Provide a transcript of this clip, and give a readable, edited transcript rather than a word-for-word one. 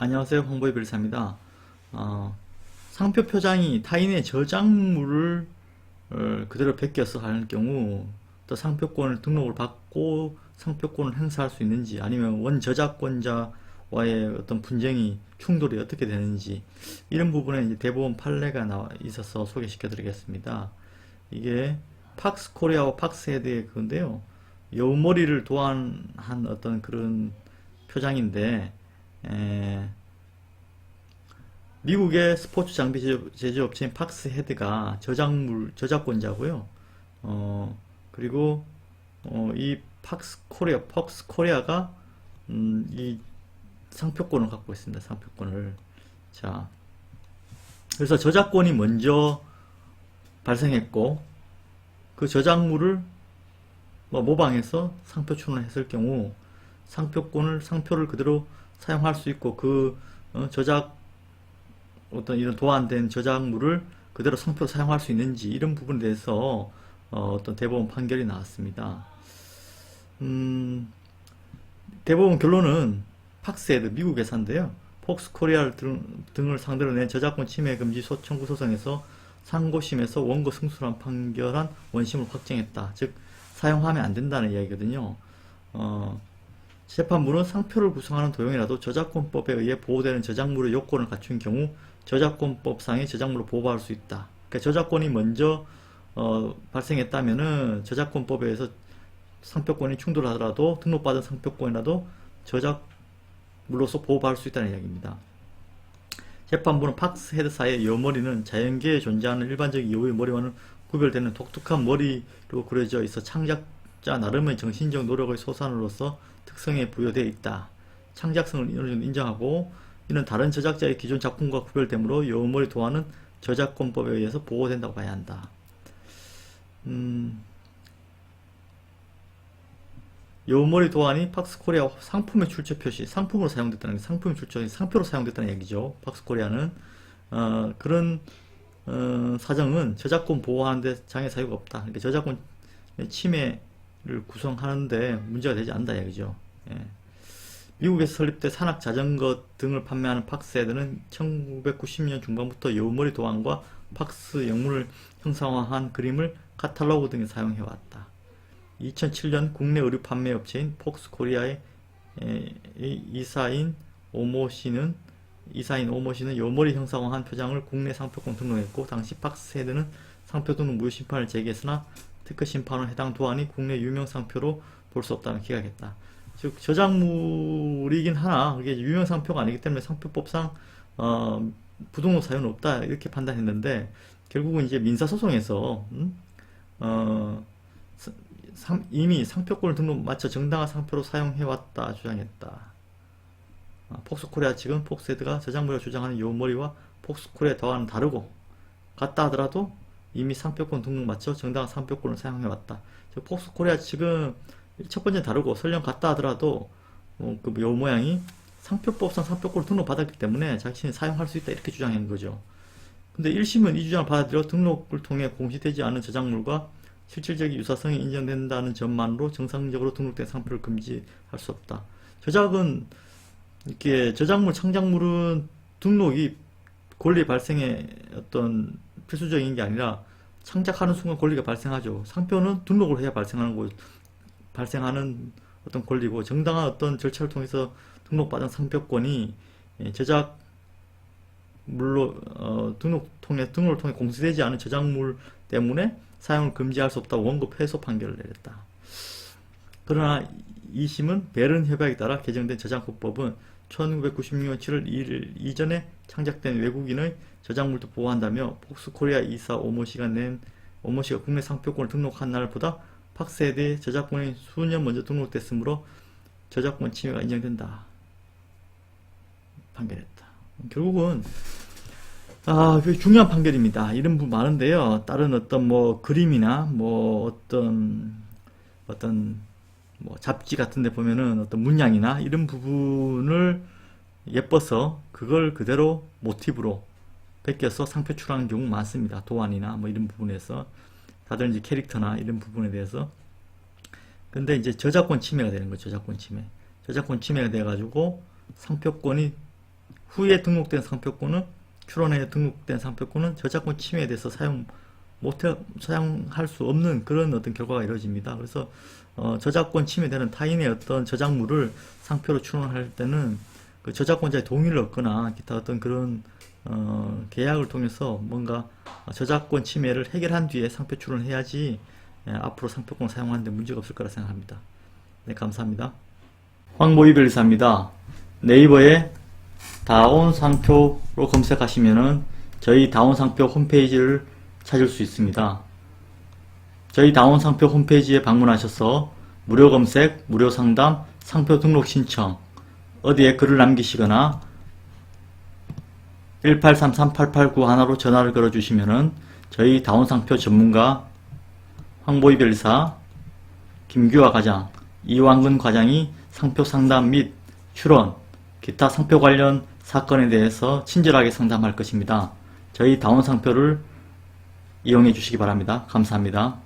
안녕하세요. 홍보의 별사입니다. 상표 표장이 타인의 저작물을 그대로 베껴서 하는 경우 또 상표권을 등록을 받고 상표권을 행사할 수 있는지 아니면 원 저작권자와의 어떤 분쟁이 충돌이 어떻게 되는지 이런 부분에 이제 대법원 판례가 나와 있어서 소개시켜 드리겠습니다. 이게 팍스 코리아와 팍스 헤드의 그건데요. 여우머리를 도안한 어떤 그런 표장인데 미국의 스포츠 장비 제조업체인 팍스 헤드가 저작권자고요. 그리고 이 팍스 코리아가 이 상표권을 갖고 있습니다. 상표권을. 자, 그래서 저작권이 먼저 발생했고 그 저작물을 모방해서 상표 출원했을 경우 상표를 그대로 사용할 수 있고 그 어떤 이런 도안된 저작물을 그대로 상표로 사용할 수 있는지 이런 부분에 대해서 어떤 대법원 판결이 나왔습니다. 대법원 결론은 팍스헤드 미국 회사인데요. 폭스코리아 등을 상대로 낸 저작권 침해 금지 청구 소송에서 상고심에서 원고 승소한 판결한 원심을 확정했다. 즉 사용하면 안 된다는 이야기거든요. 재판부는 상표를 구성하는 도형이라도 저작권법에 의해 보호되는 저작물의 요건을 갖춘 경우 저작권법상의 저작물을 보호받을 수 있다. 그러니까 저작권이 먼저 발생했다면은 저작권법에 의해서 상표권이 충돌하더라도 등록받은 상표권이라도 저작물로서 보호받을 수 있다는 이야기입니다. 재판부는 팍스 헤드사의 여머리는 자연계에 존재하는 일반적인 여우의 머리와는 구별되는 독특한 머리로 그려져 있어 창작자 나름의 정신적 노력의 소산으로서 특성에 부여되어 있다. 창작성을 어느 정도 인정하고 이는 다른 저작자의 기존 작품과 구별되므로 여우머리 도안은 저작권법에 의해서 보호된다고 봐야 한다. 여우머리 도안이 팍스코리아 상품의 출처 표시, 상품으로 사용됐다는 게 상품의 출처, 상표로 사용됐다는 얘기죠. 팍스코리아는 그런 사정은 저작권 보호하는 데 장애 사유가 없다. 그러니까 저작권 침해를 구성하는데 문제가 되지 않는다 얘기죠. 예. 미국에서 설립돼 산악 자전거 등을 판매하는 팍스헤드는 1990년 중반부터 여우머리 도안과 팍스 영문을 형상화한 그림을 카탈로그 등에 사용해왔다. 2007년 국내 의류 판매 업체인 폭스코리아의 이사인 오모씨는 여우머리 형상화한 표장을 국내 상표권 등록했고 당시 팍스헤드는 상표 등록 무효 심판을 제기했으나 특허 심판은 해당 도안이 국내 유명 상표로 볼 수 없다며 기각했다. 즉 저작물이긴 하나 그게 유명 상표가 아니기 때문에 상표법상 부등록 사유는 없다 이렇게 판단했는데 결국은 이제 민사소송에서 이미 상표권을 등록 마쳐 정당한 상표로 사용해왔다 주장했다. 폭스코리아 측은 폭스헤드가 저작물이라고 주장하는 여우머리와 폭스코리아 도안은 다르고 같다 하더라도 이미 상표권 등록 마쳐 정당한 상표권을 사용해왔다. 즉 폭스코리아 측은 첫 번째 다르고 설령 같다 하더라도 그 여우 모양이 상표법상 상표권을 등록받았기 때문에 자신이 사용할 수 있다 이렇게 주장한 거죠. 근데 1심은 이 주장을 받아들여 등록을 통해 공시되지 않은 저작물과 실질적인 유사성이 인정된다는 점만으로 정상적으로 등록된 상표를 금지할 수 없다. 이렇게 저작물, 창작물은 등록이 권리 발생의 어떤 필수적인 게 아니라 창작하는 순간 권리가 발생하죠. 상표는 등록을 해야 발생하는 어떤 권리고 정당한 어떤 절차를 통해서 등록받은 상표권이 저작물로 등록을 통해 공시되지 않은 저작물 때문에 사용을 금지할 수 없다고 원고 패소 판결을 내렸다. 그러나 2심은 베른 협약에 따라 개정된 저작권법은 1996년 7월 2일 이전에 창작된 외국인의 저작물도 보호한다며 폭스코리아 이사 오모씨가 국내 상표권을 등록한 날보다 팍스헤드의 저작권이 수년 먼저 등록됐으므로 저작권 침해가 인정된다. 판결했다. 결국은 그게 중요한 판결입니다. 이런 부분 많은데요. 다른 어떤 그림이나 어떤 잡지 같은 데 보면은 어떤 문양이나 이런 부분을 예뻐서 그걸 그대로 모티브로 베껴서 상표 출하는 경우 많습니다. 도안이나 이런 부분에서 다들 이제 캐릭터나 이런 부분에 대해서. 근데 이제 저작권 침해가 되는 거죠. 저작권 침해가 돼가지고 상표권이 후에 등록된 상표권은 출원에 등록된 상표권은 저작권 침해에 대해서 사용할 수 없는 그런 어떤 결과가 이루어집니다. 그래서 저작권 침해되는 타인의 어떤 저작물을 상표로 출원할 때는 그 저작권자의 동의를 얻거나 기타 어떤 그런 계약을 통해서 뭔가 저작권 침해를 해결한 뒤에 상표 출원을 해야지 앞으로 상표권 사용하는데 문제가 없을 거라 생각합니다. 네, 감사합니다. 황보희 변리사입니다. 네이버에 다운 상표로 검색하시면은 저희 다운 상표 홈페이지를 찾을 수 있습니다. 저희 다운 상표 홈페이지에 방문하셔서 무료 검색, 무료 상담, 상표 등록 신청 어디에 글을 남기시거나 1833-8891로 전화를 걸어주시면은 저희 다운 상표 전문가 황보희 변리사, 김규화 과장, 이완근 과장이 상표 상담 및 출원, 기타 상표 관련 사건에 대해서 친절하게 상담할 것입니다. 저희 다운 상표를 이용해 주시기 바랍니다. 감사합니다.